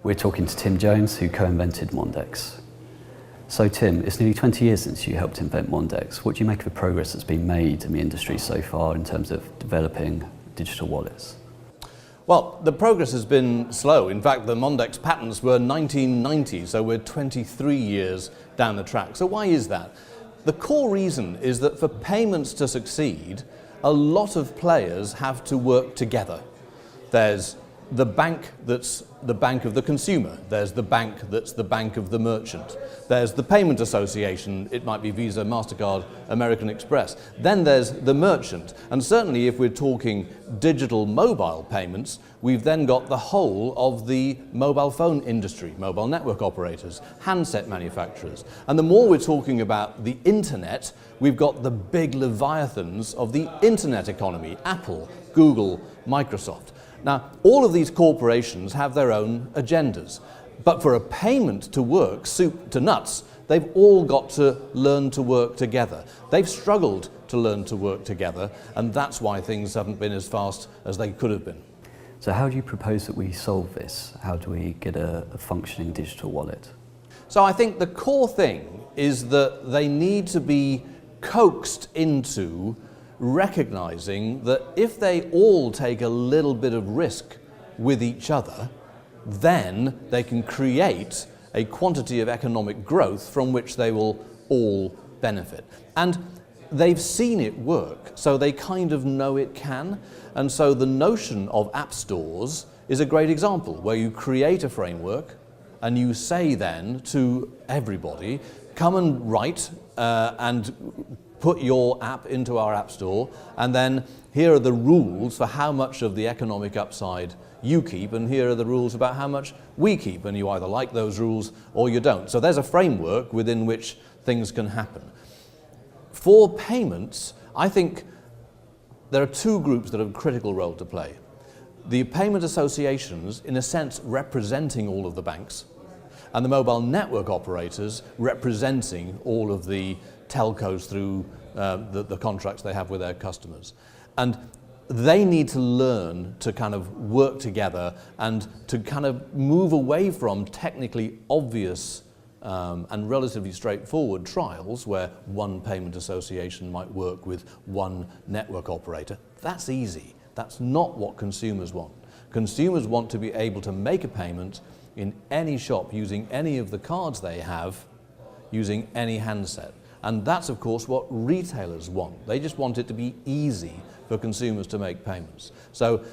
We're talking to Tim Jones, who co-invented Mondex. So Tim, it's nearly 20 years since you helped invent Mondex. What do you make of the progress that's been made in the industry so far in terms of developing digital wallets? Well, the progress has been slow. In fact, the Mondex patents were 1990, so we're 23 years down the track. So why is that? The core reason is that for payments to succeed, a lot of players have to work together. There's the bank that's the bank of the consumer. There's the bank that's the bank of the merchant. There's the payment association. It might be Visa, MasterCard, American Express. Then there's the merchant. And certainly if we're talking digital mobile payments, we've then got the whole of the mobile phone industry, mobile network operators, handset manufacturers. And the more we're talking about the internet, we've got the big leviathans of the internet economy, Apple, Google, Microsoft. Now, all of these corporations have their own agendas, but for a payment to work, soup to nuts, they've all got to learn to work together. They've struggled to learn to work together, and that's why things haven't been as fast as they could have been. So how do you propose that we solve this? How do we get a functioning digital wallet? So I think the core thing is that they need to be coaxed into recognizing that if they all take a little bit of risk with each other, then they can create a quantity of economic growth from which they will all benefit. And they've seen it work, so they kind of know it can. And so the notion of app stores is a great example, where you create a framework and you say then to everybody, come and write and put your app into our app store, and then here are the rules for how much of the economic upside you keep, and here are the rules about how much we keep, and you either like those rules or you don't. So there's a framework within which things can happen. For payments, I think there are two groups that have a critical role to play. The payment associations, in a sense, representing all of the banks, and the mobile network operators representing all of the telcos through the contracts they have with their customers. And they need to learn to kind of work together and to kind of move away from technically obvious and relatively straightforward trials where one payment association might work with one network operator. That's easy. That's not what consumers want. Consumers want to be able to make a payment in any shop using any of the cards they have, using any handset. And that's, of course, what retailers want. They just want it to be easy for consumers to make payments. So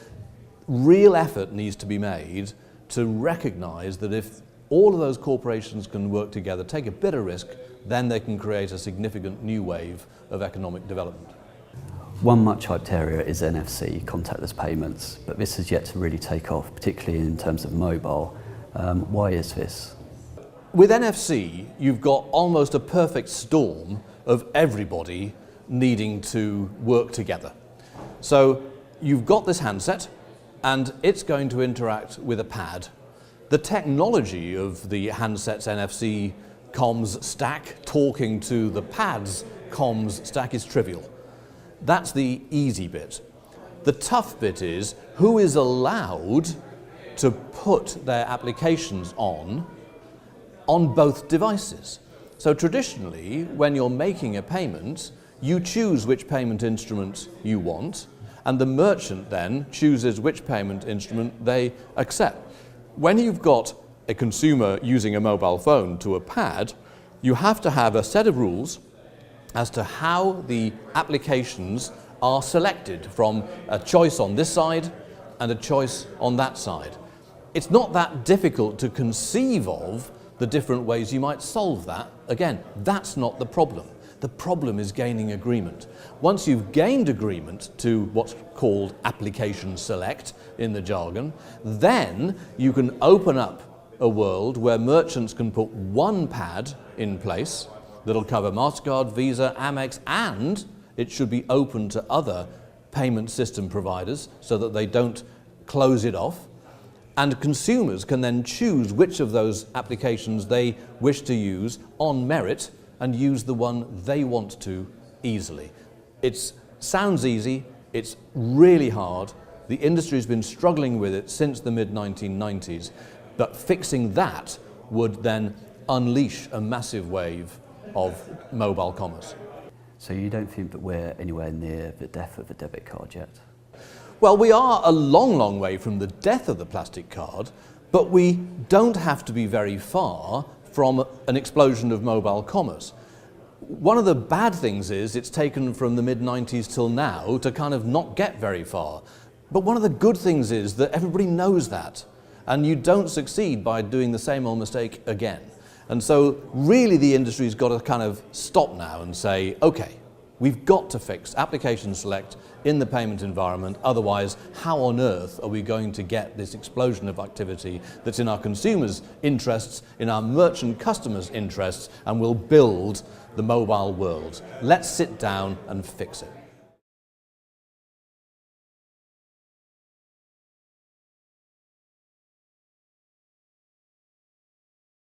real effort needs to be made to recognize that if all of those corporations can work together, take a bit of risk, then they can create a significant new wave of economic development. One much hyped area is NFC, contactless payments, but this has yet to really take off, particularly in terms of mobile. Why is this? With NFC, you've got almost a perfect storm of everybody needing to work together. So you've got this handset, and it's going to interact with a pad. The technology of the handset's NFC comms stack talking to the pad's comms stack is trivial. That's the easy bit. The tough bit is who is allowed to put their applications on both devices. So traditionally, when you're making a payment, you choose which payment instrument you want, and the merchant then chooses which payment instrument they accept. When you've got a consumer using a mobile phone to a pad, you have to have a set of rules as to how the applications are selected from a choice on this side and a choice on that side. It's not that difficult to conceive of the different ways you might solve that. Again, that's not the problem. The problem is gaining agreement. Once you've gained agreement to what's called application select in the jargon, then you can open up a world where merchants can put one pad in place that'll cover MasterCard, Visa, Amex, and it should be open to other payment system providers so that they don't close it off. And consumers can then choose which of those applications they wish to use on merit and use the one they want to easily. It sounds easy, it's really hard. The industry's been struggling with it since the mid-1990s, that fixing that would then unleash a massive wave of mobile commerce. So you don't think that we're anywhere near the death of the debit card yet? Well, we are a long, long way from the death of the plastic card, but we don't have to be very far from an explosion of mobile commerce. One of the bad things is it's taken from the mid-90s till now to kind of not get very far. But one of the good things is that everybody knows that, and you don't succeed by doing the same old mistake again. And so really the industry's got to kind of stop now and say, okay, we've got to fix application select in the payment environment, otherwise how on earth are we going to get this explosion of activity that's in our consumers' interests, in our merchant customers' interests, and will build the mobile world? Let's sit down and fix it.